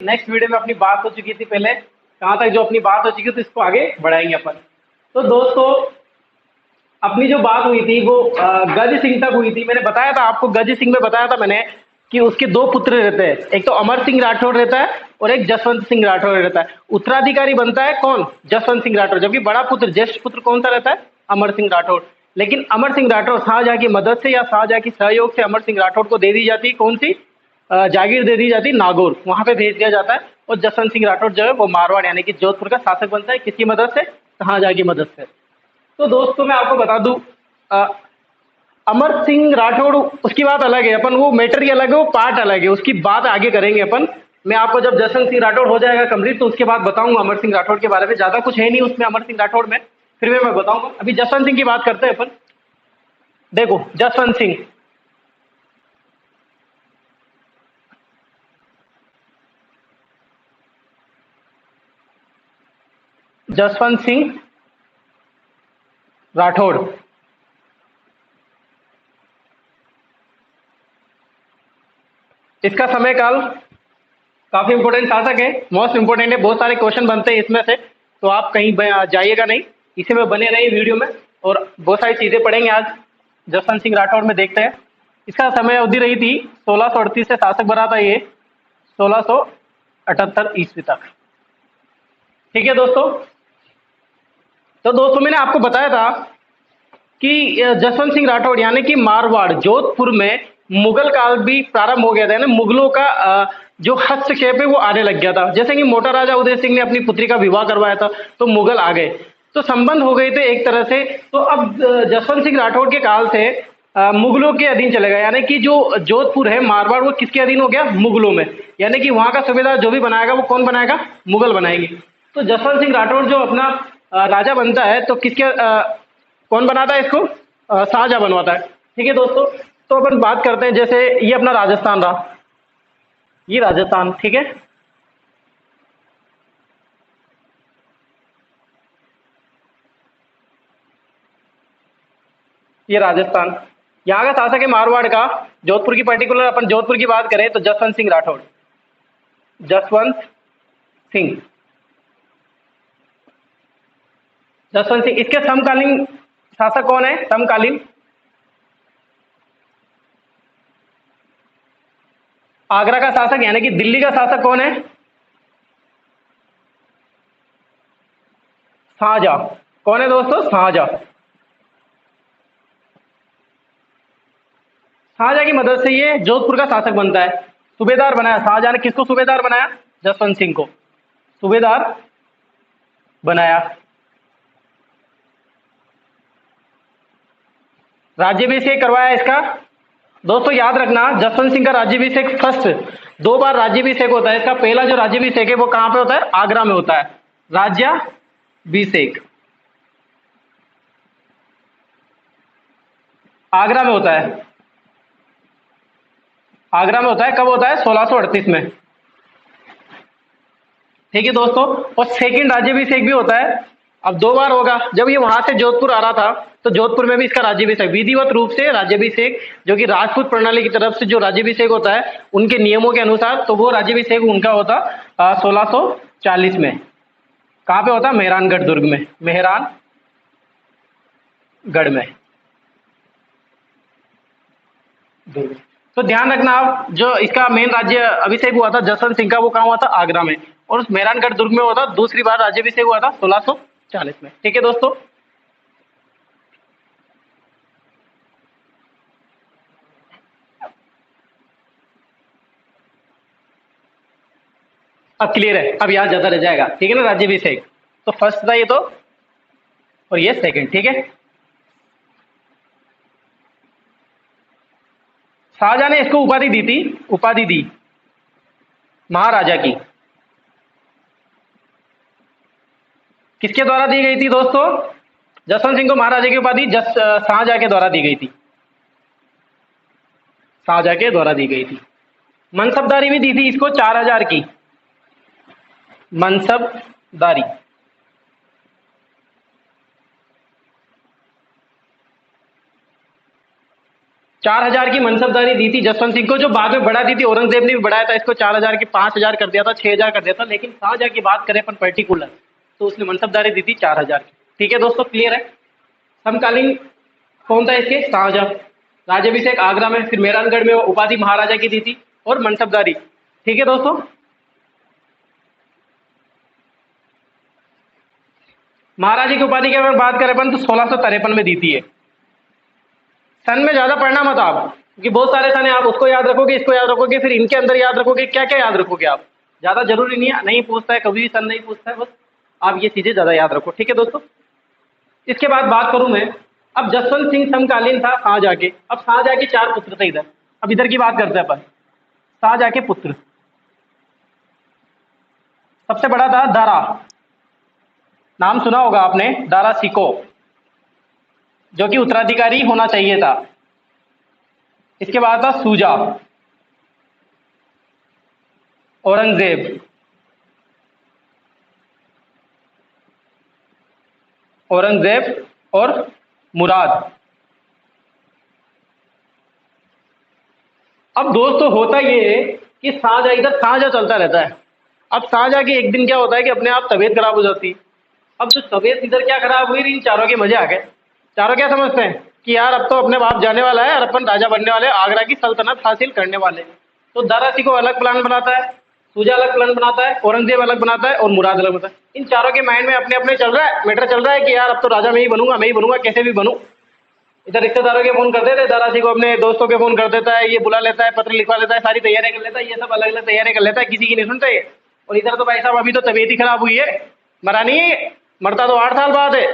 Next video में अपनी बात हो चुकी थी, पहले कहाँ तक जो अपनी बात हो चुकी थी इसको आगे बढ़ाएंगे अपन। तो दोस्तों अपनी जो बात हुई थी वो गज सिंह तक हुई थी। मैंने बताया था आपको, गज सिंह में बताया था मैंने कि उसके दो पुत्र रहते हैं, एक तो अमर सिंह राठौड़ रहता है और एक जसवंत सिंह राठौड़ रहता है। उत्तराधिकारी बनता है कौन? जसवंत सिंह राठौड़, जबकि बड़ा पुत्र ज्येष्ठ पुत्र कौन सा रहता है? अमर सिंह राठौड़। लेकिन अमर सिंह राठौड़ शाहजहां की मदद से या शाहजहां की सहयोग से अमर सिंह राठौड़ को दे दी जाती कौन सी जागीर दे दी जाती? नागौर, वहां पे भेज दिया जाता है। और जसवंत सिंह राठौड़ जो है वो मारवाड़ यानी कि जोधपुर का शासक बनता है। किसकी मदद से? शाहजहां की मदद से। तो दोस्तों मैं आपको बता दूं, अ, अमर सिंह राठौड़ उसकी बात अलग है, अपन वो मैटर ही अलग है, वो पार्ट अलग है, उसकी बात आगे करेंगे अपन। मैं आपको जब जसवंत सिंह राठौड़ हो जाएगा कंप्लीट तो उसके बाद बताऊंगा अमर सिंह राठौड़ के बारे में। ज्यादा कुछ है नहीं उसमें अमर सिंह राठौड़ में, फिर भी मैं बताऊंगा। अभी जसवंत सिंह की बात करते हैं अपन। देखो जसवंत सिंह, जसवंत सिंह राठौड़ इसका समय काल काफी इंपॉर्टेंट शासक है, मोस्ट इंपॉर्टेंट है। बहुत सारे क्वेश्चन बनते हैं इसमें से, तो आप कहीं जाइएगा नहीं, इसी में बने रहिए वीडियो में। और बहुत सारी चीजें पढ़ेंगे आज जसवंत सिंह राठौड़ में। देखते हैं इसका समय अवधि रही थी 1638 से शासक बना था ये 1678 ईस्वी तक। ठीक है दोस्तों। तो दोस्तों मैंने आपको बताया था कि जसवंत सिंह राठौड़ यानी कि मारवाड़ जोधपुर में मुगल काल भी प्रारंभ हो गया था ना। मुगलों का जो हस्तक्षेप है वो आने लग गया था। जैसे कि मोटा राजा उदय सिंह ने अपनी पुत्री का विवाह करवाया था तो मुगल आ गए, तो संबंध हो गए थे एक तरह से। तो अब जसवंत सिंह राठौड़ के काल से मुगलों के अधीन चले गए, यानी कि जो जोधपुर है मारवाड़ वो किसके अधीन हो गया? मुगलों में। यानी कि वहां का सूबेदार जो भी बनाएगा वो कौन बनाएगा? मुगल बनाएंगे। तो जसवंत सिंह राठौड़ जो अपना राजा बनता है तो किसके कौन बनाता है इसको? शाहजहां बनवाता है। ठीक है दोस्तों। तो अपन बात करते हैं, जैसे ये अपना राजस्थान रहा, ये राजस्थान, ठीक है। ये राजस्थान, यहाँ का शासक है मारवाड़ का। जोधपुर की पर्टिकुलर अपन जोधपुर की बात करें तो जसवंत सिंह राठौड़, जसवंत सिंह, जसवंत सिंह। इसके समकालीन शासक कौन है? समकालीन आगरा का शासक यानी कि दिल्ली का शासक कौन है? शाहजहां। कौन है दोस्तों? शाहजहां। शाहजहां की मदद से ये जोधपुर का शासक बनता है। सूबेदार बनाया शाहजहां ने, किसको सूबेदार बनाया? जसवंत सिंह को सूबेदार बनाया। राज्याभिषेक करवाया इसका। दोस्तों याद रखना जसवंत सिंह का राज्याभिषेक फर्स्ट, दो बार राज्याभिषेक होता है इसका। पहला जो राज्याभिषेक है वो कहां पे होता है? आगरा में होता है। राज्याभिषेक आगरा में होता है। आगरा में होता है। कब होता है? 1638 में। ठीक है दोस्तों। और सेकंड राज्याभिषेक भी होता है। अब दो बार होगा। जब ये वहां से जोधपुर आ रहा था तो जोधपुर में भी इसका राज्याभिषेक विधिवत रूप से राज्याभिषेक, जो कि राजपूत प्रणाली की तरफ से जो राज्याभिषेक होता है उनके नियमों के अनुसार, तो वो राज्याभिषेक उनका होता 1640 में। कहाँ पे होता? मेहरानगढ़ दुर्ग में, मेहरानगढ़ में दुर्ग। तो ध्यान रखना आप, जो इसका मेन राज्य अभिषेक हुआ था जसवंत सिंह का वो कहाँ हुआ था? आगरा में। और उस मेहरानगढ़ दुर्ग में हुआ था। दूसरी बार राज्याभिषेक हुआ था 1640 में। ठीक है दोस्तों। अब क्लियर है, अब याद ज्यादा रह जाएगा। ठीक है ना? राज्याभिषेक तो फर्स्ट था ये तो, और ये सेकंड। ठीक है। शाहजहां ने इसको उपाधि दी थी, उपाधि दी महाराजा की। किसके द्वारा दी गई थी दोस्तों? जसवंत सिंह को महाराजा की उपाधि शाहजहां के द्वारा दी गई थी। शाहजहां के द्वारा दी गई थी। मनसबदारी भी दी थी इसको 4000 की, मनसबदारी। 4,000 की मनसबदारी दी थी जसवंत सिंह को, जो बाद में बढ़ा दी थी औरंगजेब ने भी बढ़ाया था इसको 4,000 की, 5,000 कर दिया था, 6,000 कर दिया था। लेकिन शाहजहाँ की बात करें अपन पर्टिकुलर, तो उसने मनसबदारी दी थी 4,000 की। ठीक है दोस्तों, क्लियर है। समकालीन कौन था इसके? शाहजहाँ। राज्याभिषेक आगरा में, फिर मेहरानगढ़ में उपाधि महाराजा की दी थी, और मनसबदारी। ठीक है दोस्तों, महाराजा की उपाधि की अगर बात करें अपन तो 1653 में दी थी ये। सन में ज्यादा पढ़ना मत आप, क्योंकि बहुत सारे सन है, आप उसको याद रखोगे, इसको याद रखोगे, फिर इनके अंदर याद रखोगे, क्या क्या याद रखोगे आप। ज्यादा जरूरी नहीं है, नहीं पूछता है कभी भी सन, नहीं पूछता है, बस आप ये चीजें ज्यादा याद रखो। ठीक है दोस्तों, इसके बाद बात करूं मैं, अब जसवंत सिंह समकालीन था शाहजहाँ के। अब शाहजहाँ के 4 पुत्र थे इधर। अब इधर की बात करते हैं अपन, शाहजहाँ के पुत्र। सबसे बड़ा था दारा, नाम सुना होगा आपने, दारा सिको, जो कि उत्तराधिकारी होना चाहिए था। इसके बाद था सूजा, औरंगजेब, औरंगजेब और मुराद। अब दोस्तों होता ये है कि शाहजहाँ इधर शाहजहाँ चलता रहता है। अब शाहजहाँ की एक दिन क्या होता है कि अपने आप तबीयत खराब हो जाती है। अब जो तबीयत इधर क्या खराब हुई, इन चारों के मजे आ गए। चारों क्या समझते हैं कि यार अब तो अपने बाप जाने वाला है और अपन राजा बनने वाले हैं, आगरा की सल्तनत हासिल करने वाले हैं। तो दारा सिकोह अलग प्लान बनाता है, सूजा अलग प्लान बनाता है, औरंगजेब अलग बनाता है, और मुराद अलग बनाता है। इन चारों के माइंड में अपने अपने चल रहा है, मैटर चल रहा है कि यार अब तो राजा मैं ही बनूंगा, मैं ही बनूंगा, कैसे भी बनूं। इधर रिश्तेदारों के फोन कर देते, दारा सिकोह अपने दोस्तों के फोन कर देता है, ये बुला लेता है, पत्र लिखवा लेता है, सारी तैयारियां कर लेता है, ये सब अलग अलग तैयारियां कर लेता है, किसी की नहीं सुनता ये। और इधर तो भाई साहब अभी तो तबीयत ही खराब हुई है, मरा नहीं है, मरता तो 8 साल बाद है,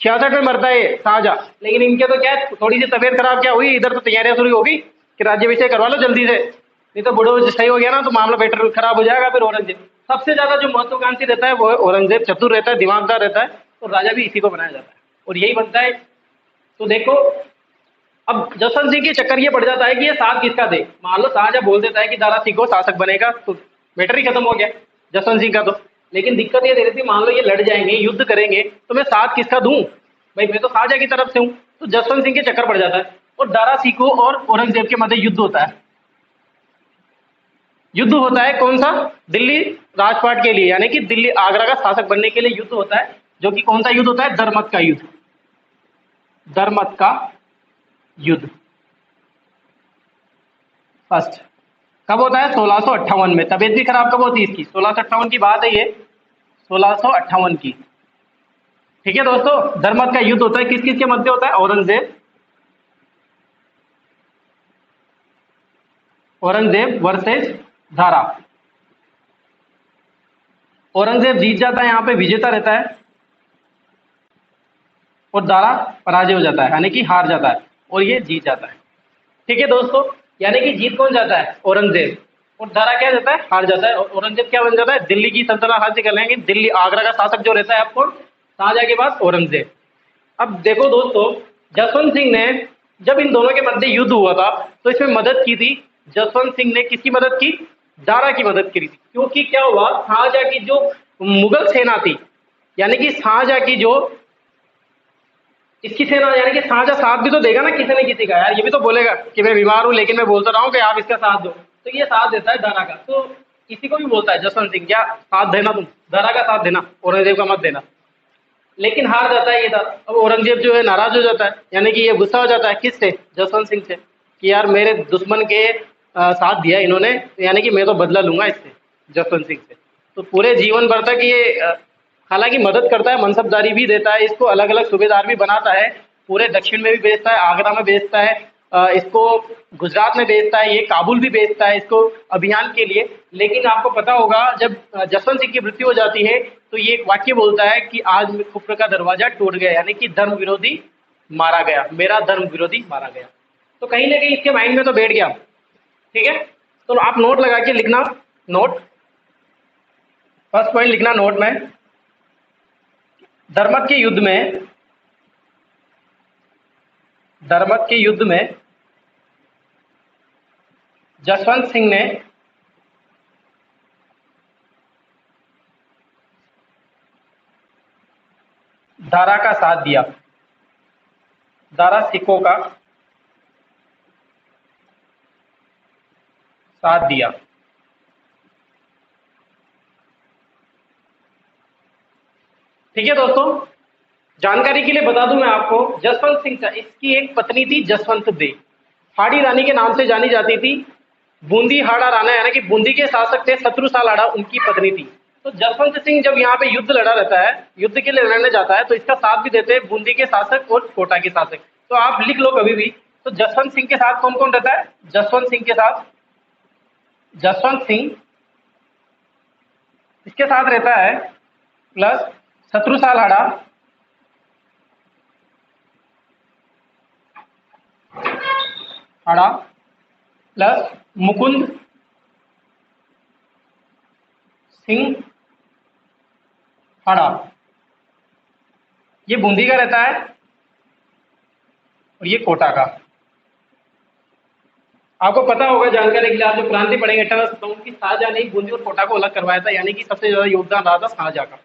66 में मरता है शाहजहाँ। लेकिन इनके तो क्या है, थोड़ी सी तबीयत खराब क्या हुई, इधर तो तैयारियां शुरू होगी कि राज्याभिषेक करवा लो जल्दी से, नहीं तो बुढ़ो सही हो गया ना तो मामला बेटर खराब हो जाएगा। फिर औरंगजेब सबसे ज्यादा जो महत्वाकांक्षी रहता है वो है औरंगजेब, चतुर रहता है, दिमागदार रहता है, तो राजा भी इसी को बनाया जाता है और यही बनता है। तो देखो, अब जसवंत सिंह के चक्कर ये पड़ जाता है कि ये साथ किसका दे। मान लो शाहजहाँ बोल देता है कि दारा सिंह को शासक बनेगा, तो मैटर ही खत्म हो गया जसवंत सिंह का। तो लेकिन दिक्कत ये दे रही थी, मान लो ये लड़ जाएंगे, युद्ध करेंगे, तो मैं साथ किसका दूं? भाई मैं तो शाहजहाँ की तरफ से हूं। तो जसवंत सिंह के चक्कर पड़ जाता है और दारा सिंह और औरंगजेब के मध्य युद्ध होता है। युद्ध होता है कौन सा? दिल्ली राजपाट के लिए, यानी कि दिल्ली आगरा का शासक बनने के लिए युद्ध होता है, जो कि कौन सा युद्ध होता है? दरमत का युद्ध। दरमत का युद्ध फर्स्ट कब होता है? 1658 में। तबीयत भी खराब कब होती है इसकी? 1658 की बात है ये, 1658 की। ठीक है दोस्तों, धर्मत का युद्ध होता है, किस किस के मध्य होता है? औरंगजेब, औरंगजेब वर्सेस दारा। औरंगजेब जीत जाता है, यहां पे विजेता रहता है, और दारा पराजय हो जाता है, यानी कि हार जाता है, और ये जीत जाता है। ठीक है दोस्तों, यानी कि जीत कौन जाता है? औरंगजेब, और दारा क्या जाता है? हार जाता है, और औरंगजेब क्या बन जाता है? दिल्ली की सल्तनत हासिल कर लेंगे। दिल्ली आगरा का शासक जो रहता है आपको शाहजहाँ के बाद औरंगजेब। अब देखो दोस्तों, जसवंत सिंह ने जब इन दोनों के मध्य युद्ध हुआ था तो इसमें मदद की थी, जसवंत सिंह ने किसकी मदद की? दारा की मदद की थी। क्योंकि क्या हुआ, शाहजहाँ की जो मुगल सेना थी, यानी कि शाहजहाँ की जो इसकी सेना, यानी कि शाहजहाँ साथ भी तो देगा ना किसी न किसी का, यार ये भी तो बोलेगा कि मैं बीमार हूं लेकिन मैं बोलता रहा हूं कि आप इसका साथ दो, तो ये साथ देता है दारा का। तो इसी को भी बोलता है जसवंत सिंह, क्या साथ देना, तुम दारा का साथ देना, औरंगजेब का मत देना। लेकिन हार जाता है ये था। अब औरंगजेब जो है नाराज हो जाता है, यानी कि ये गुस्सा हो जाता है किससे? जसवंत सिंह से, कि यार मेरे दुश्मन के साथ दिया इन्होंने, यानी कि मैं तो बदला लूंगा इससे, जसवंत सिंह से। तो पूरे जीवन भर तक ये हालांकि मदद करता है, मनसबदारी भी देता है, इसको अलग अलग सूबेदार भी बनाता है, पूरे दक्षिण में भी भेजता है, आगरा में भेजता है, इसको गुजरात में भेजता है, ये काबुल भी भेजता है इसको अभियान के लिए। लेकिन आपको पता होगा जब जसवंत सिंह की मृत्यु हो जाती है तो ये एक वाक्य बोलता है कि आज कुफ्र का दरवाजा टूट गया, यानी कि धर्म विरोधी मारा गया, मेरा धर्म विरोधी मारा गया। तो कहीं ना कहीं इसके माइंड में तो बैठ गया। ठीक है, तो आप नोट लगा के लिखना, नोट, फर्स्ट पॉइंट लिखना नोट में, धर्मत के युद्ध में, धर्मत के युद्ध में जसवंत सिंह ने दारा का साथ दिया, दारा सिकोह का साथ दिया। ठीक है दोस्तों, जानकारी के लिए बता दूं मैं आपको, जसवंत सिंह का इसकी एक पत्नी थी जसवंत देव, हाड़ी रानी के नाम से जानी जाती थी। बूंदी हाड़ा राणा यानी कि बूंदी के शासक थे शत्रुसाल हाड़ा, उनकी पत्नी थी। तो जसवंत सिंह जब यहाँ पे युद्ध लड़ा रहता है, युद्ध के लिए लड़ने जाता है, तो इसका साथ भी देते हैं बूंदी के शासक और कोटा के शासक। तो आप लिख लो कभी भी। तो जसवंत सिंह के साथ कौन कौन रहता है? जसवंत सिंह के साथ जसवंत सिंह इसके साथ रहता है प्लस शत्रुसाल हाड़ा, प्लस मुकुंद सिंह हाड़ा। ये बूंदी का रहता है और ये कोटा का। आपको पता होगा, जानकारी के लिए आप जो क्रांति पढ़ेंगे 1857 की, शाहजहां ने बूंदी और कोटा को अलग करवाया था, यानी कि सबसे ज्यादा योगदान रहा था शाहजहां का।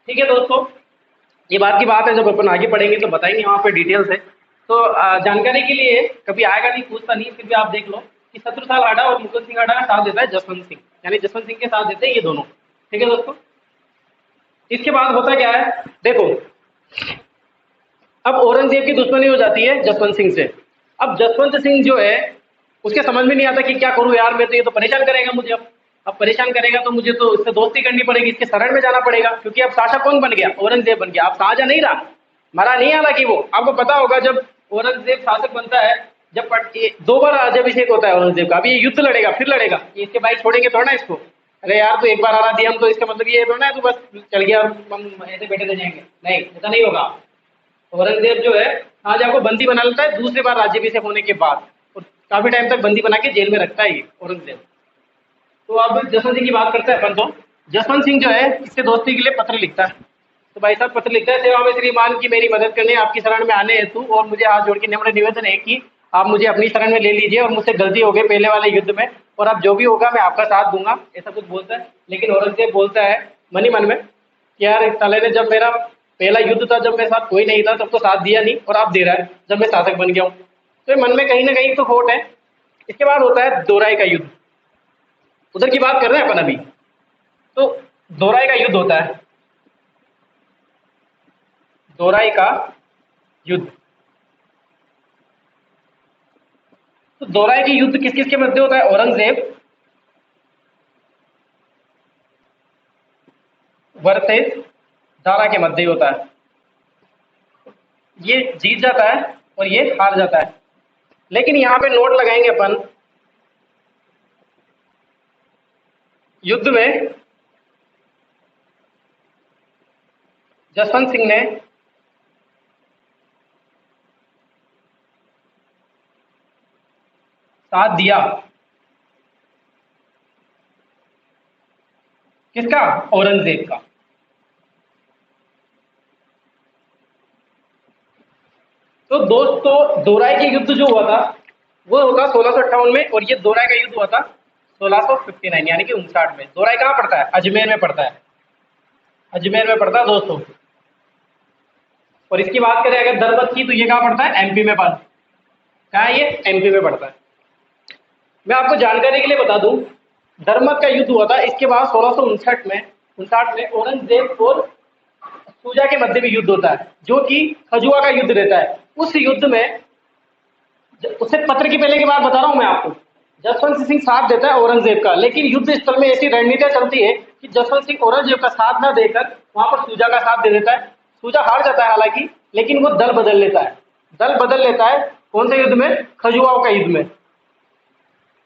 ठीक है दोस्तों, ये बात की बात है, जब अपन आगे पढ़ेंगे तो बताएंगे वहाँ पे डिटेल से। तो जानकारी के लिए कभी आएगा नहीं, पूछता नहीं, फिर भी आप देख लो कि शत्रुसाल हाड़ा और मुकुंद सिंह हाड़ा का साथ देता है जसवंत सिंह, यानी जसवंत सिंह के साथ देते हैं ये दोनों। ठीक है दोस्तों, इसके बाद होता क्या है, देखो अब औरंगजेब की दुश्मनी हो जाती है जसवंत सिंह से। अब जसवंत सिंह जो है उसके समझ में नहीं आता कि क्या करूं यार, मैं तो ये तो परेशान करेगा मुझे। अब परेशान करेगा तो मुझे तो इससे दोस्ती करनी पड़ेगी, इसके शरण में जाना पड़ेगा, क्योंकि अब शासक कौन बन गया? औरंगजेब बन गया। अब शाहजहां नहीं रहा, मरा नहीं, हालांकि वो आपको पता होगा जब औरंगजेब शासक बनता है, जब 2 बार राज्याभिषेक होता है औरंगजेब का। अभी ये युद्ध लड़ेगा, फिर लड़ेगा, इसके भाई छोड़ेंगे थोड़ा ना इसको। अरे यार तू एक बार हरा दिया हम तो इसका मतलब ये थोड़ा ना तू बस चल गया हम ऐसे बैठे रह जाएंगे, नहीं ऐसा नहीं होगा। औरंगजेब जो है शाहजहां को बंदी बना लेता है दूसरी बार राज्याभिषेक होने के बाद, और काफी टाइम तक बंदी बना के जेल में रखता है ये औरंगजेब। तो अब जसवंत सिंह की बात करते हैं अपन। तो जसवंत सिंह जो है इससे दोस्ती के लिए पत्र लिखता है। तो भाई साहब पत्र लिखता है, सेवा में श्रीमान की मेरी मदद करने आपकी शरण में आने हेतु और मुझे हाथ जोड़ के नम्र निवेदन है कि आप मुझे अपनी शरण में ले लीजिए, और मुझसे गलती हो गई पहले वाले युद्ध में, और अब जो भी होगा मैं आपका साथ दूंगा, ऐसा कुछ बोलता है। लेकिन औरंगजेब बोलता है मन ही मन में कि यार साले ने जब मेरा पहला युद्ध था, जब मेरे साथ कोई नहीं था तब तो साथ दिया नहीं, और आप दे रहा है जब मैं शासक बन गया हूँ। तो ये मन में कहीं ना कहीं तो खोट है। इसके बाद होता है दोराई का युद्ध, उधर की बात कर रहे हैं अपन अभी। तो दोराई का युद्ध होता है, दोराई का युद्ध। तो दोराई के युद्ध किस किस के मध्य होता है? औरंगजेब वर्सेस दारा के मध्य होता है। ये जीत जाता है और ये हार जाता है। लेकिन यहां पे नोट लगाएंगे अपन, युद्ध में जसवंत सिंह ने साथ दिया, किसका? औरंगजेब का। तो दोस्तों दोराई के युद्ध जो हुआ था वो होगा 1658 में, और ये दोराई का युद्ध हुआ था 1659 यानी कि 59 में। दोराई कहाँ पड़ता है? अजमेर में पड़ता है, अजमेर में पड़ता है दोस्तों। और इसकी बात करें अगर दरबत की, तो ये कहाँ पड़ता है? एमपी में पड़ता है। कहाँ है ये? एमपी में पड़ता है। मैं आपको जानकारी के लिए बता दूं, दरमत का युद्ध हुआ था, इसके बाद 1659 में औरंगजेब और सूजा के मध्य में युद्ध होता है, जो कि खजुआ का युद्ध रहता है। उस युद्ध में उससे पत्र की पहले की बात बता रहा हूं मैं आपको, जसवंत सिंह साथ देता है औरंगजेब का, लेकिन युद्ध स्थल में ऐसी रणनीतियां चलती है कि जसवंत सिंह औरंगजेब का साथ ना देकर वहां पर सूजा का साथ दे देता है। सूजा हार जाता है हालांकि, लेकिन वो दल बदल लेता है। दल बदल लेता है कौन से युद्ध में? खजुआओं का युद्ध में।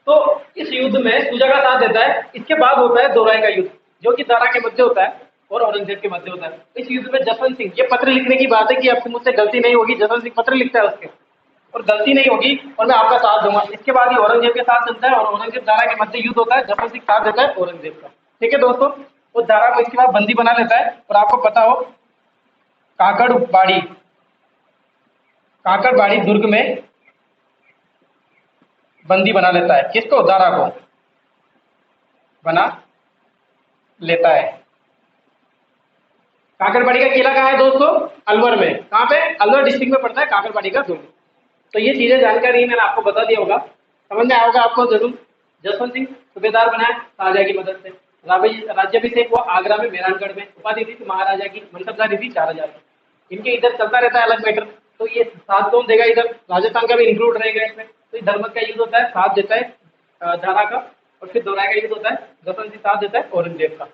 तो इस युद्ध में सूजा का साथ देता है। इसके बाद होता है दोराई का युद्ध, जो कि दारा के मध्य होता है और औरंगजेब के मध्य होता है। इस युद्ध में जसवंत सिंह, ये पत्र लिखने की बात है कि अब मुझसे गलती नहीं होगी, जसवंत सिंह पत्र लिखता है उसके, और गलती नहीं होगी और मैं आपका साथ दूंगा। इसके बाद ये औरंगजेब के साथ चलता है और औरंगजेब दारा के मध्य युद्ध होता है, जसवंत सिंह साथ देता है औरंगजेब का। ठीक है दोस्तों, वो दारा को इसके बाद बंदी बना लेता है, और आपको पता हो काकड़बाड़ी दुर्ग में बंदी बना लेता है। किसको? दारा को बना लेता है। काकड़बाड़ी का किला कहाँ है दोस्तों? अलवर में। कहाँ पे? अलवर डिस्ट्रिक्ट में पड़ता है काकड़बाड़ी का दुर्ग। तो ये चीजें जानकारी मैंने आपको बता दिया होगा, समझ में आया होगा आपको जरूर। जसवंत सिंह सूबेदार बनाया शाहजहाँ की मदद से। राज्याभिषेक हुआ आगरा में मेहरानगढ़ में। उपाधि थी महाराजा की, मनसबदारी थी 4,000 की। इनके इधर चलता रहता है अलग मैटर। तो ये साथ कौन देगा, इधर राजस्थान का भी इंक्लूड रहेगा इसमें। तो ये धर्मत का यूज होता है, साथ देता है धारा का। और फिर दोहराय का यूज होता है, जसवंत सिंह साथ देता है औरंगजेब का।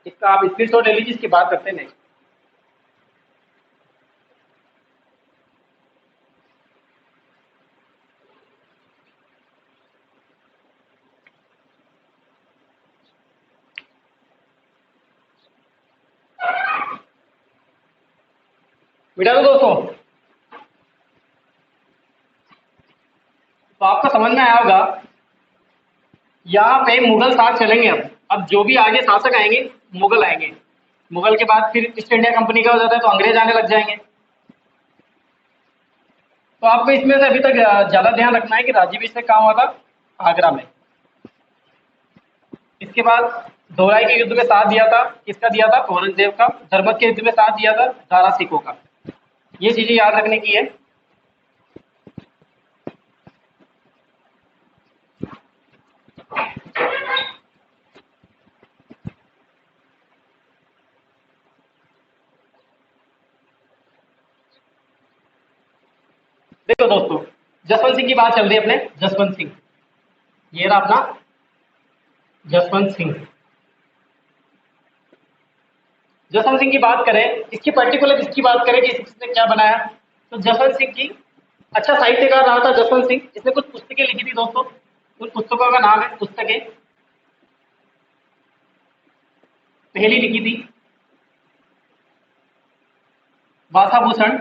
इसका आप स्क्रीनशॉट ले लीजिए, इसकी बात करते हैं नेक्स्ट। मिटा दो दोस्तों। तो आपको समझ में आया होगा, यहाँ पे मुगल साथ चलेंगे। अब जो भी आगे शासक आएंगे मुगल आएंगे। मुगल के बाद फिर ईस्ट इंडिया कंपनी का हो जाता है, तो अंग्रेज आने लग जाएंगे। तो आपको इसमें से अभी तक ज्यादा ध्यान रखना है कि राज्याभिषेक कहाँ हुआ था, आगरा में। इसके बाद दोहराई के युद्ध में साथ दिया था, किसका दिया था, औरंगजेब का। धर्मत के युद्ध में साथ दिया था दारा सिखों का। ये चीजें याद रखने की है। देखो दोस्तों, जसवंत सिंह की बात चल रही है अपने। जसवंत सिंह, ये रहा अपना जसवंत सिंह। जसवंत सिंह की बात करें, इसकी पर्टिकुलर इसकी बात करें कि इसने क्या बनाया, तो जसवंत सिंह की अच्छा साहित्यकार रहा था जसवंत सिंह। इसने कुछ पुस्तकें लिखी थी दोस्तों। उन पुस्तकों का नाम है, पुस्तकें पहली लिखी थी भाषाभूषण,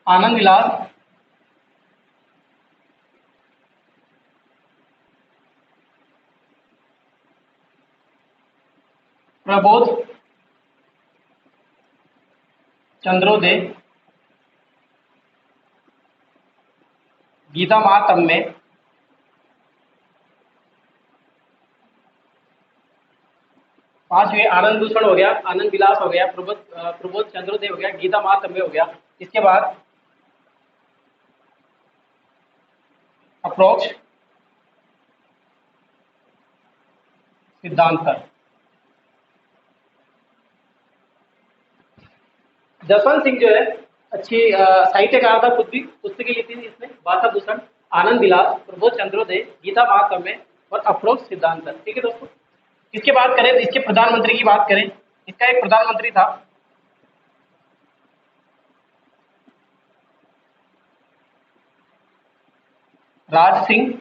आनंद विलास, प्रबोध चंद्रोदय, गीता महात्म्य, पांचवें आनंद भूषण हो गया, आनंद विलास हो गया, प्रबोध चंद्रोदय हो गया, गीता महात्म्य हो गया। इसके बाद अप्रोच सिद्धांत। जसवंत सिंह जो है अच्छी साहित्यकार था, खुद भी पुस्तकें लिखी थी इसने। भाषाभूषण, आनंद विलास, प्रबोध चंद्रोदय, गीता महात्म्य और अप्रोच सिद्धांत। ठीक है दोस्तों। इसके बात करें, इसके प्रधानमंत्री की बात करें, इसका एक प्रधानमंत्री था राज सिंह।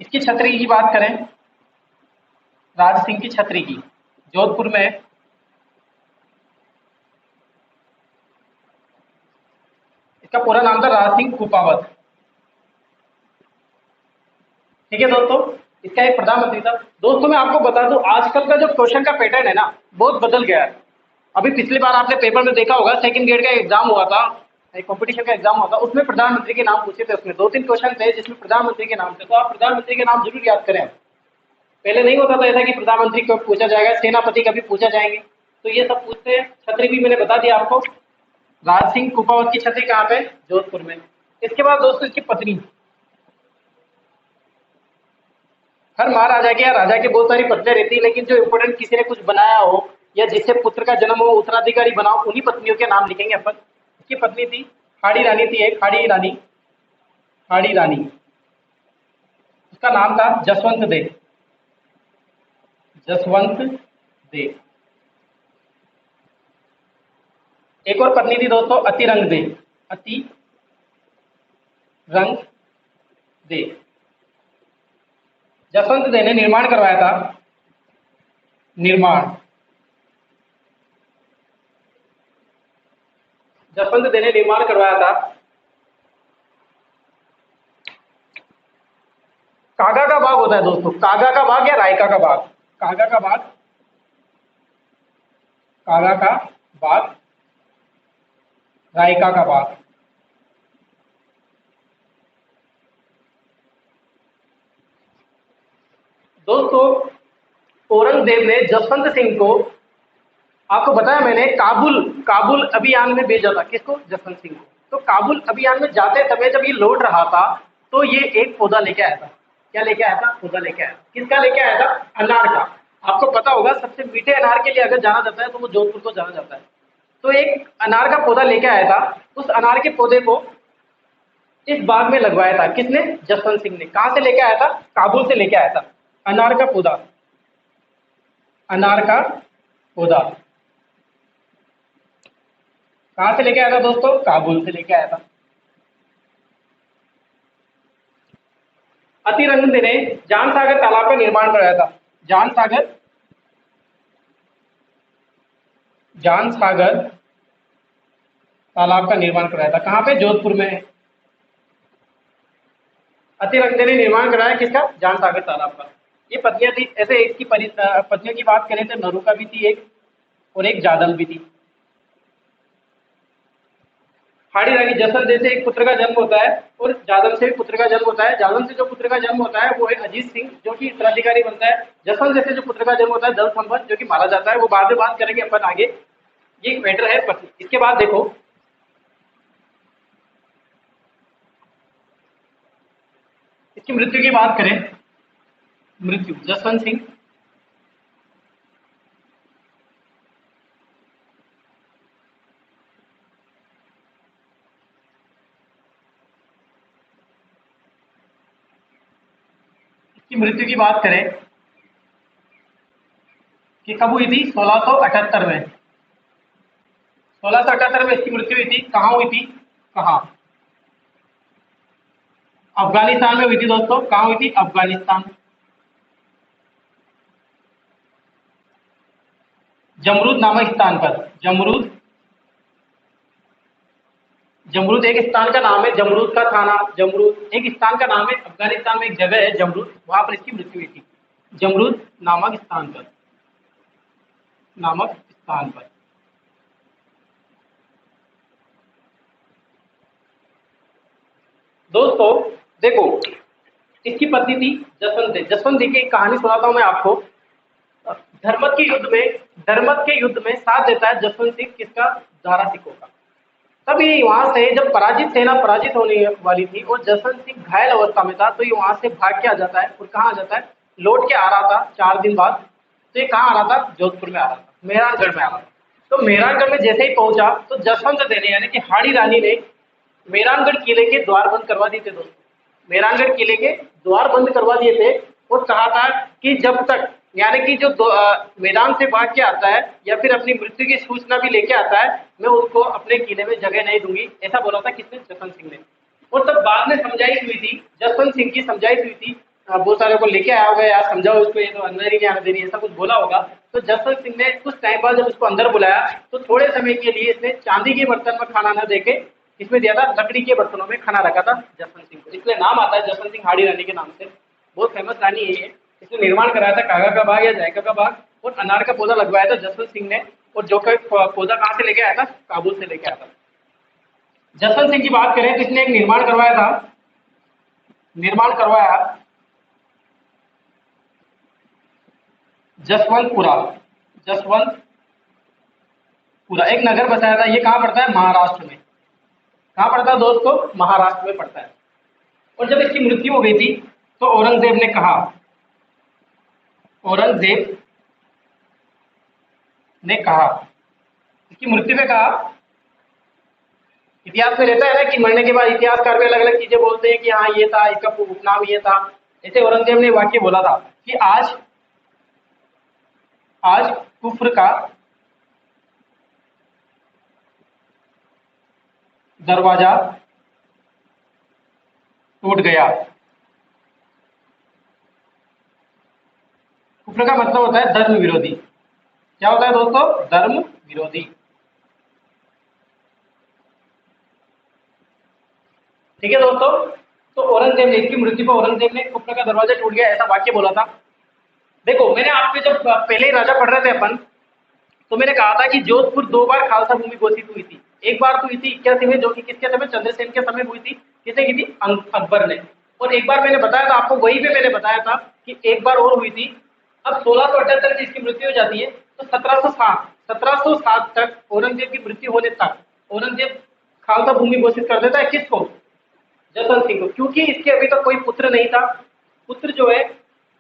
इसकी छतरी की बात करें, राज सिंह की छतरी की, जोधपुर में। इसका पूरा नाम था राज सिंह कुपावत। ठीक है दोस्तों। इसका एक प्रधानमंत्री था। दोस्तों मैं आपको बता दूं, आजकल का जो क्वेश्चन का पैटर्न है ना, बहुत बदल गया है। अभी पिछली बार आपने पेपर में देखा होगा, सेकंड ग्रेड का एग्जाम हुआ था, एक कंपटीशन का एग्जाम हुआ था, उसमें प्रधानमंत्री के नाम पूछे थे। उसमें 2-3 क्वेश्चन थे जिसमें प्रधानमंत्री के नाम थे। तो आप प्रधानमंत्री के नाम जरूर याद करें। पहले नहीं होता था ऐसा कि प्रधानमंत्री कब पूछा जाएगा, सेनापति कभी पूछा जाएंगे। तो ये सब पूछते हैं। छतरी भी मैंने बता दिया आपको, राज सिंह कुपावत की छतरी कहाँ पे, जोधपुर में। इसके बाद दोस्तों इसकी पत्नी, हर महाराजा के या राजा के बहुत सारी पत्नियां रहती है, लेकिन जो इम्पोर्टेंट किसी ने कुछ बनाया हो या जिससे पुत्र का जन्म हो, उत्तराधिकारी बनाओ, उन्हीं पत्नियों के नाम लिखेंगे अपन। इसकी पत्नी थी खाड़ी रानी थी, एक खाड़ी रानी, खाड़ी रानी। उसका नाम था जसवंत दे, जसवंत दे। एक और पत्नी थी दोस्तों, अतिरंग दे, अति रंग दे। जसवंत दे ने निर्माण करवाया था, निर्माण, जसवंत दे ने निर्माण करवाया था कागा का बाग होता है दोस्तों, कागा का बाग या रायका का बाग, कागा का बाग, कागा का बाग, रायका का बाग। दोस्तों औरंगजेब ने जसवंत सिंह को, आपको बताया मैंने, काबुल काबुल अभियान में भेजा था। किसको? जसवंत सिंह को। तो काबुल अभियान में जाते समय जब ये लौट रहा था तो ये एक पौधा लेके आया था। क्या लेके आया था? पौधा लेके आया था। किसका लेके आया था? अनार का। आपको पता होगा सबसे मीठे अनार के लिए अगर जाना जाता है तो वो जोधपुर को जाना जाता है। तो एक अनार का पौधा लेके आया था। उस अनार के पौधे को इस बाग में लगवाया था। किसने? जसवंत सिंह ने। कहां से लेके आया था? काबुल से लेके आया था। अनार का पौधा, अनार का पौधा कहां से लेके आया था दोस्तों? काबुल से लेके आया था। अतिरंग ने जान सागर तालाब का निर्माण कराया था। जान सागर, जान सागर तालाब का निर्माण कराया था। कहां पे? जोधपुर में। अतिरंग ने निर्माण कराया किसका? जान सागर तालाब का। ये पत्नियां थी। ऐसे इसकी पत्नियों की बात करें तो नरुका भी थी एक, और एक जादल भी थी। हाड़ी रानी जसवंत से एक पुत्र का जन्म होता है और जादव से भी पुत्र का जन्म होता है। जादव से जो पुत्र का जन्म होता है वो है अजीत सिंह, जो कि उत्तराधिकारी बनता है। जसवंत से जो पुत्र का जन्म होता है दल संपत, जो कि मारा जाता है। वो बाद में बात करेंगे अपन आगे। ये मैटर है पत्नी। इसके बाद देखो, इसकी मृत्यु की बात करें, मृत्यु जसवंत सिंह, इसकी मृत्यु की बात करें कि कब हुई थी? 1678 में। 1678 में इसकी मृत्यु हुई थी। कहाँ हुई थी? कहाँ? अफगानिस्तान में हुई थी दोस्तों। कहाँ हुई थी? अफगानिस्तान। जमरूद नामक स्थान पर। जमरूद, जमरूद एक स्थान का नाम है। जमरूद का थाना, जमरूद एक स्थान का नाम है। अफगानिस्तान में एक जगह है जमरूद, वहां पर इसकी मृत्यु हुई थी। जमरूद नामक स्थान पर, नामक स्थान पर। दोस्तों देखो, इसकी पत्नी थी जसवंत देव। जसवंत देव की एक कहानी सुनाता हूं मैं आपको। धर्मत के युद्ध में, धर्मत के युद्ध में साथ देता है जसवंत सिंह। किसका? दारा सिकों का। तब ये वहां से जब पराजित सेना पराजित होने वाली थी और जसवंत सिंह घायल अवस्था में था, तो ये वहां से भाग के आ जाता है। और कहाँ आ जाता है? लौट के आ रहा था 4 दिन बाद। तो ये कहाँ आ रहा था? जोधपुर में आ रहा था, मेहरानगढ़ में आ रहा था। तो मेहरानगढ़ में जैसे ही पहुंचा तो जसवंत देने यानी कि हाड़ी रानी ने मेहरानगढ़ किले के द्वार बंद करवा दिए थे दोस्तों। मेहरानगढ़ किले के द्वार बंद करवा दिए थे और कहा था कि जब तक, यानी कि जो मैदान से भाग के आता है या फिर अपनी मृत्यु की सूचना भी लेके आता है, मैं उसको अपने किले में जगह नहीं दूंगी। ऐसा बोला था किसने? जसवंत सिंह ने। और तब बाद में समझाइश हुई थी, जसवंत सिंह की समझाइश हुई थी। बहुत सारे को लेके आया होगा, यार समझाओ इसको, ये तो अंदर ही नहीं आने देनी, ऐसा कुछ बोला होगा। तो जसवंत सिंह ने कुछ टाइम बाद जब उसको अंदर बुलाया तो थोड़े समय के लिए इसने चांदी के बर्तन में खाना न देके इसमें दिया था लकड़ी के बर्तनों में खाना रखा था जसवंत सिंह को। इसलिए नाम आता है जसवंत सिंह हाड़ी रानी के नाम से। बहुत फेमस रानी है ये। इसने निर्माण कराया था कागा का बाग या जायका का बाग, और अनार का पौधा लगवाया था जसवंत सिंह ने। और जो पौधा कहाँ से लेके आया था? काबुल से लेके आया था। जसवंत सिंह की बात करें तो इसने एक निर्माण करवाया था, निर्माण करवाया जसवंतपुरा। जसवंतपुरा एक नगर बसाया था। ये कहाँ पड़ता है? महाराष्ट्र में। कहाँ पड़ता है दोस्तों? महाराष्ट्र में पड़ता है। और जब इसकी मृत्यु हो गई थी तो औरंगजेब ने कहा, औरंगजेब ने कहा, इसकी मृत्यु में कहा, इतिहास में रहता है ना कि मरने के बाद इतिहासकार भी अलग अलग चीजें बोलते हैं कि हाँ ये था, इसका उपनाम ये था। ऐसे औरंगजेब ने वाक्य बोला था कि आज, आज कुफ्र का दरवाजा टूट गया। कुफ्र का मतलब होता है धर्म विरोधी। क्या होता है दोस्तों? धर्म विरोधी। ठीक है दोस्तों। तो औरंगजेब ने, इसकी मृत्यु पर औरंगजेब ने कुफ्र का दरवाजा टूट गया ऐसा वाक्य बोला था। देखो मैंने आपके जब पहले ही राजा पढ़ रहे थे अपन, तो मैंने कहा था कि जोधपुर 2 बार खालसा भूमि घोषित हुई थी। एक बार तो हुई थी 81 में, जो कि किसके समय? चंद्रसेन के समय हुई थी। किसने की थी? अकबर ने। और एक बार मैंने बताया था आपको, वही पे मैंने बताया था कि एक बार और हुई थी अब 1678 में इसकी मृत्यु हो जाती है, तो 1707 तक औरंगजेब की मृत्यु होने तक औरंगजेब खालसा भूमि घोषित कर देता है किसको? जसवंत सिंह को, क्योंकि इसके अभी तक कोई पुत्र नहीं था। पुत्र जो है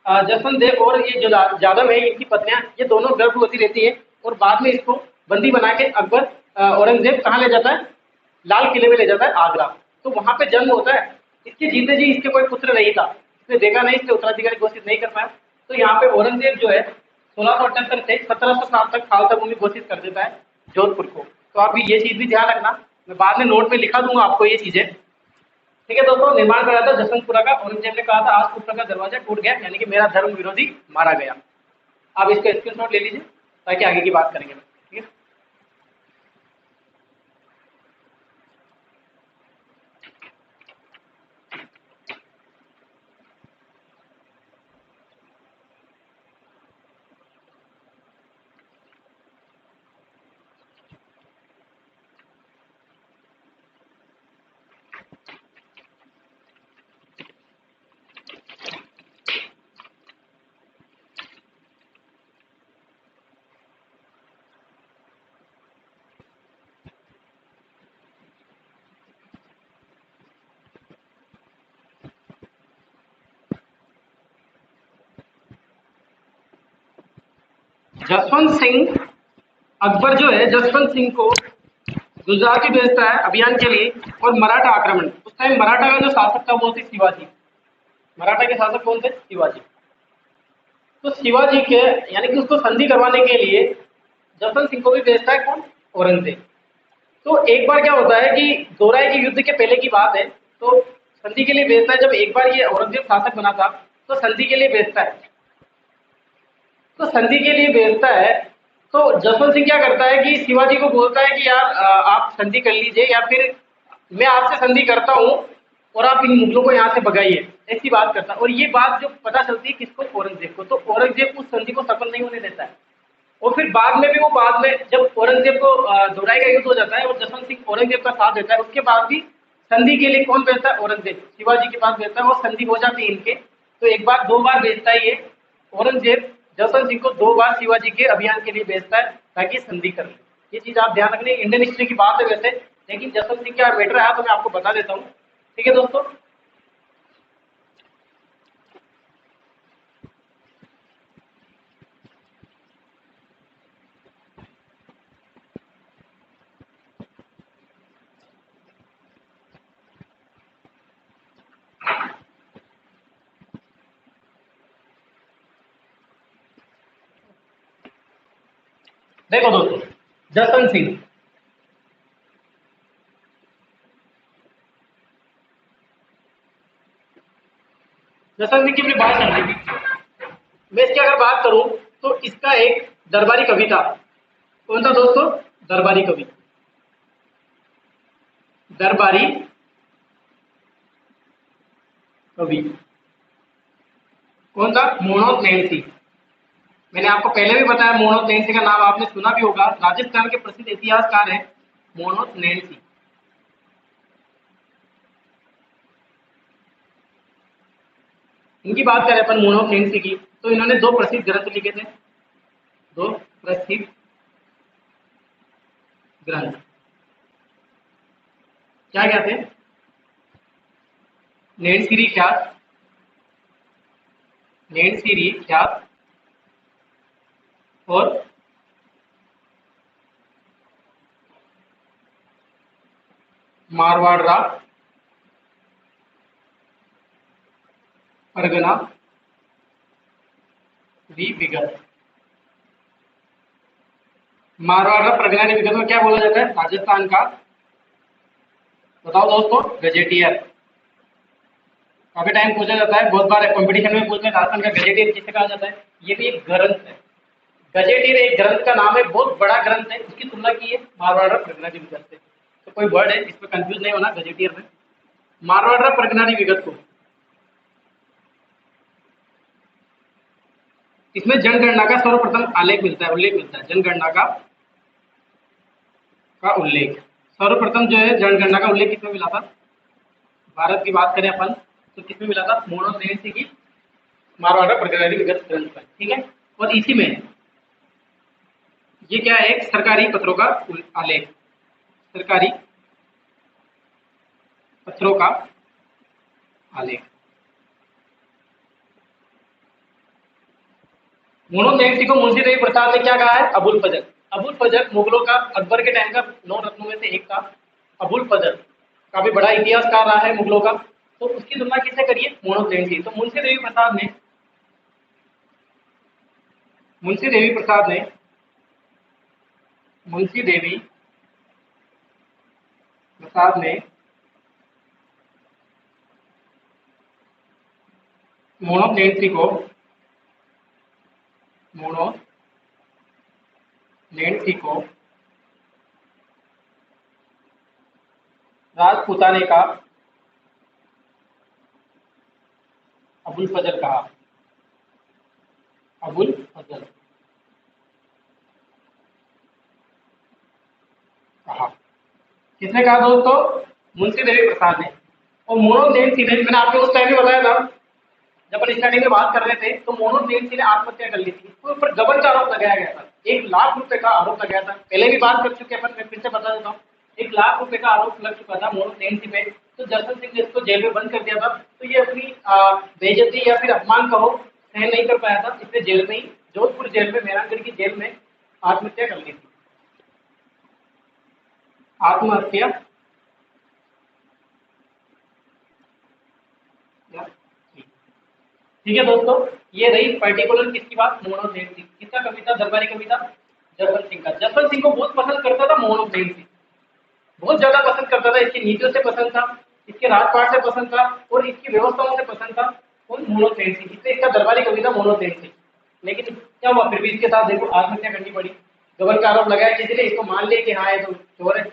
जसवंत देव और ये जो जादव है इनकी पत्नियां, ये दोनों गर्भवती रहती है और बाद में इसको बंदी बना के अकबर औरंगजेब कहाँ ले जाता है? लाल किले में ले जाता है, आगरा। तो वहां पे जन्म होता है। इसके जीते जी इसके कोई पुत्र नहीं था, इसने देखा नहीं, इसने उत्तराधिकारी घोषित नहीं कर पाया। तो यहाँ पे औरंगजेब जो है 1678 से 1707 तक खालसा भूमि घोषित कर देता है जोधपुर को। तो आप ये चीज भी ध्यान रखना, मैं बाद में नोट में लिखा दूंगा आपको ये चीजें। ठीक है दोस्तों, निर्माण करा था जसवंतपुरा का। औरंगजेब ने कहा था आज पुत्र का दरवाजा टूट गया, यानी कि मेरा धर्म विरोधी मारा गया। आप इसका स्क्रीनशॉट ले लीजिए ताकि आगे की बात करेंगे। ठीक है, जसवंत सिंह, अकबर जो है जसवंत सिंह को गुजराती भेजता है अभियान के लिए और मराठा आक्रमण। उस टाइम मराठा का जो शासक था वो थे शिवाजी। मराठा के शासक कौन थे? शिवाजी। तो शिवाजी के यानी कि उसको संधि करवाने के लिए जसवंत सिंह को भी भेजता है कौन? औरंगजेब। तो एक बार क्या होता है कि दोराई के युद्ध के पहले की बात है, तो संधि के लिए भेजता है। जब एक बार ये औरंगजेब शासक बना था तो संधि के लिए भेजता है। तो संधि के लिए भेजता है तो जसवंत सिंह क्या करता है कि शिवाजी को बोलता है कि यार आप संधि कर लीजिए या फिर मैं आपसे संधि करता हूँ और आप इन मुगलों को यहाँ से भगाइए, ऐसी बात करता है। और ये बात जो पता चलती है किसको? औरंगजेब को। तो औरंगजेब उस संधि को सफल नहीं होने देता है। और फिर बाद में भी वो बाद में जब औरंगजेब को दोराई का युद्ध हो जाता है और जसवंत सिंह औरंगजेब का साथ देता है, उसके बाद भी संधि के लिए कौन भेजता है? औरंगजेब शिवाजी के पास भेजता है और संधि हो जाती है इनके। तो एक बार दो बार भेजता है ये औरंगजेब जसवंत सिंह को, दो बार शिवाजी के अभियान के लिए भेजता है ताकि संधि कर ले। ये चीज आप ध्यान रखनी, इंडियन हिस्ट्री की बात है वैसे, लेकिन जसवंत सिंह क्या मैटर है तो मैं आपको बता देता हूँ। ठीक है दोस्तों, देखो दोस्तों, जसवंत सिंह जसवंत सिंह की अपनी बात चल रही थी। मैं इसकी अगर बात करूं तो इसका एक दरबारी कवि था। कौन था दोस्तों? दरबारी कवि। दरबारी कवि कौन था? मोहम्मद नैनसी। मैंने आपको पहले भी बताया, मोहम्मद नैनसी का नाम आपने सुना भी होगा। राजस्थान के प्रसिद्ध इतिहासकार हैं मोहम्मद नैनसी। इनकी बात करें अपन मोहम्मद नैनसी की, तो इन्होंने दो प्रसिद्ध ग्रंथ लिखे थे। दो प्रसिद्ध ग्रंथ क्या क्या थे? नैनसिरी ख्यात, नैनसिरी ख्यात और मारवाड़ा परगना विगत। मारवाड़ा परगना विगत में क्या बोला जाता है? राजस्थान का, बताओ दोस्तों, गजेटियर। काफी टाइम पूछा जाता है, बहुत बार कंपटीशन में पूछते हैं राजस्थान का गजेटियर किसे कहा जाता है। ये भी एक ग्रंथ है। गजेटियर एक ग्रंथ का नाम है, बहुत बड़ा ग्रंथ है। उसकी तुलना की है मारवाड़ा परगना विगत से। तो कोई वर्ड है इसमें कंफ्यूज नहीं होना गजेटियर में। मारवाड़ा परगना विगत को, इसमें जनगणना का सर्वप्रथम आलेख मिलता है, उल्लेख मिलता है। जनगणना का उल्लेख सर्वप्रथम जो है, जनगणना का उल्लेख किसमें मिला था? भारत की बात करें अपन तो किसमें मिला था? मोहम्मद नैनसी की मारवाड़ा प्रतिवादी विगत ग्रंथ पर, ठीक है। और इसी में ये क्या है, एक सरकारी पत्रों का आलेख, सरकारी पत्रों का आलेख। मोहम्मद नेगसी को मुंशी देवी प्रसाद ने क्या कहा है, अबुल फजल। अबुल फजल मुगलों का, अकबर के टाइम का 9 रत्नों में से एक था अबुल फजल, काफी बड़ा इतिहासकार रहा है मुगलों का। तो उसकी तुलना किससे करिए, मोहम्मद नेगसी। तो मुंशी देवी प्रसाद ने, मुंशी देवी प्रसाद ने, मुंशी देवी प्रसाद ने मोहम्मद नेगसी को, मोहम्मद नेगसी को राजपूताने का अबुल फजल कहा, अबुल फजल कहा। किसने कहा दोस्तों, मुंशी देवी प्रसाद ने। और मोहम्मद नेगसी ने, मैंने आपको उस टाइम भी बताया था जब अपन स्टार्टिंग में बात कर रहे थे, तो मोहम्मद नेगसी ने आत्महत्या कर ली थी, उसके ऊपर गबन का आरोप लगाया गया था, 1 लाख रुपए का आरोप लगाया था। पहले भी बात कर चुके अपन, मैं फिर से बता देता हूँ, 1 लाख रुपए का आरोप लग चुका था मोहम्मद नेगसी पे। तो जसवंत सिंह ने इसको जेल में बंद कर दिया था। तो ये अपनी बेइज्जती या फिर अपमान कहो, सहन नहीं कर पाया था, इसने जेल में ही, जोधपुर जेल में, मेहरानगढ़ की जेल में आत्महत्या कर ली थी। आत्महत्या ठीक है दोस्तों, ये रही पर्टिकुलर किसकी बात, मोहम्मद नेगसी। किसका कवि था, दरबारी कवि था जसवंत सिंह का। जसवंत सिंह को बहुत पसंद करता था मोहम्मद नेगसी, बहुत ज्यादा पसंद करता था। इसकी नीतियों से पसंद था, इसके राजपाट से पसंद था, और इसकी व्यवस्थाओं से पसंद था। कौन, मोहम्मद नेगसी। इसलिए इसका दरबारी कवि था मोहम्मद नेगसी। लेकिन क्या हुआ, फिर भी इसके साथ देखो आत्महत्या करनी पड़ी। गबन का आरोप लगाया किसी ने, इसको मान लिया कि हाँ ये तो चोर है।